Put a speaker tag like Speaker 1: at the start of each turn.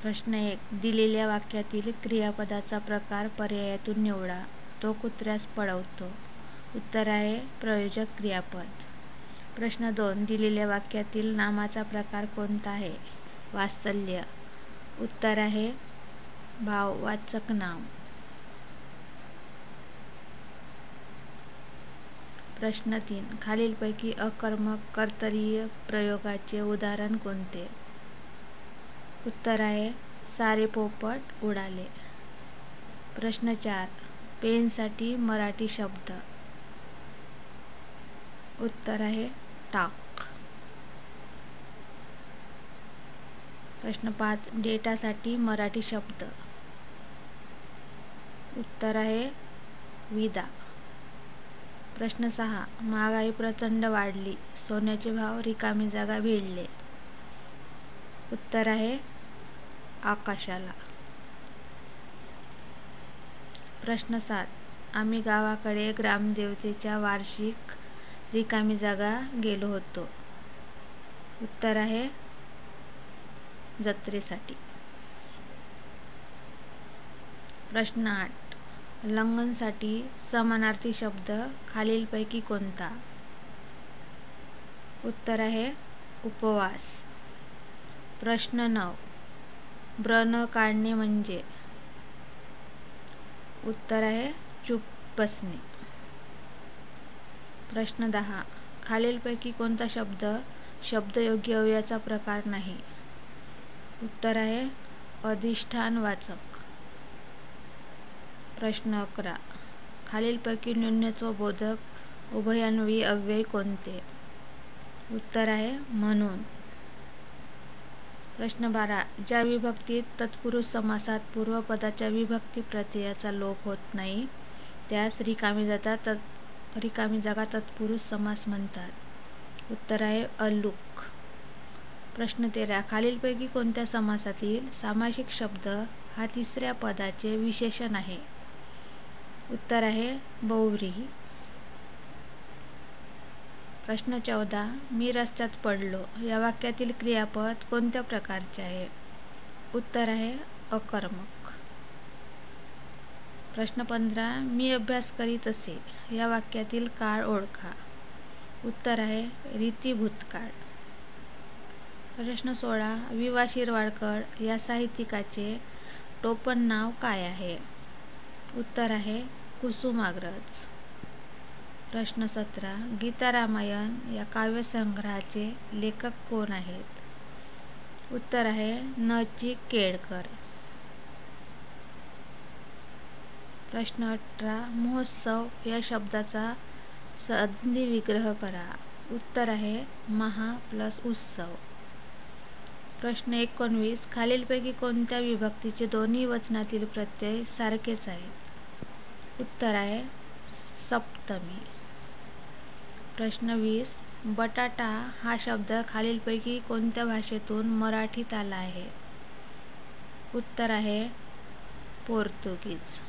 Speaker 1: प्रश्न 1. दिलेल्या वाक्यातील क्रियापदाचा प्रकार पर्यायातून निवडा. तो कुत्र्यास पळवतो. उत्तर आहे प्रयोजक क्रियापद. प्रश्न 2. दिलेल्या वाक्यातील नामाचा प्रकार कोणता आहे? वात्सल्य. उत्तर आहे भाववाचक नाम. प्रश्न 3. खालीलपैकी अकर्मक कर्तरीय प्रयोगाचे उदाहरण कोणते? उत्तर आहे सारे पोपट उडाले. प्रश्न 4. पेनसाठी मराठी शब्द. उत्तर आहे टाक. प्रश्न 5. डेटासाठी मराठी शब्द. उत्तर आहे विदा. प्रश्न 6. महागाई प्रचंड वाढली. सोन्याचे भाव रिकामी जागा भिडले. उत्तर आहे आकाशाला. प्रश्न 7. आम्ही गावाकडे ग्रामदेवतेच्या वार्षिक रिकामी जागा गेलो होतो. उत्तर आहे जत्रेसाठी. प्रश्न 8. लंघनसाठी समानार्थी शब्द खालीलपैकी कोणता? उत्तर आहे उपवास. प्रश्न 9. व्रण काढणे म्हणजे? उत्तर आहे चूप बसणे. प्रश्न 10. खालीलपैकी कोणता शब्द शब्दयोगी अव्ययाचा प्रकार नाही? उत्तर आहे अधिष्ठानवाचक. प्रश्न 11. खालीलपैकी न्यूनत्व बोधक उभयान्वयी अव्यय कोणते? उत्तर आहे म्हणून. प्रश्न 12. ज्या विभक्तीत तत्पुरुष समासात पूर्वपदाच्या विभक्ती प्रत्ययाचा लोप होत नाही त्यास रिकामी जागा तत्पुरुष समास म्हणतात. उत्तर आहे अलुक. प्रश्न 13. खालीलपैकी कोणत्या समासातील सामासिक शब्द हा तिसऱ्या पदाचे विशेषण आहे? उत्तर आहे बहुव्रीही. प्रश्न 14. मी रस्त्यात पडलो या वाक्यातील क्रियापद कोणत्या प्रकारचे आहे? उत्तर आहे अकर्मक. प्रश्न 15. मी अभ्यास करीत असे या वाक्यातील काळ ओळखा. उत्तर आहे रीती भूतकाळ. प्रश्न 16. वि. वा. शिरवाडकर या साहित्यिकाचे टोपण नाव काय आहे? उत्तर आहे कुसुमाग्रज. प्रश्न 17. गीता रामायण या काव्यसंग्रहाचे लेखक कोण आहेत? उत्तर आहे न. चि. केळकर. प्रश्न 18. महोत्सव या शब्दाचा संधी विग्रह करा. उत्तर आहे महा + उत्सव. प्रश्न 19. खालीलपैकी कोणत्या विभक्तीचे दोन्ही वचनातील प्रत्यय सारखेच आहेत? उत्तर आहे सप्तमी. प्रश्न 20. बटाटा हा शब्द खालीलपैकी कोणत्या भाषेतून मराठीत आला आहे? उत्तर आहे पोर्तुगीज.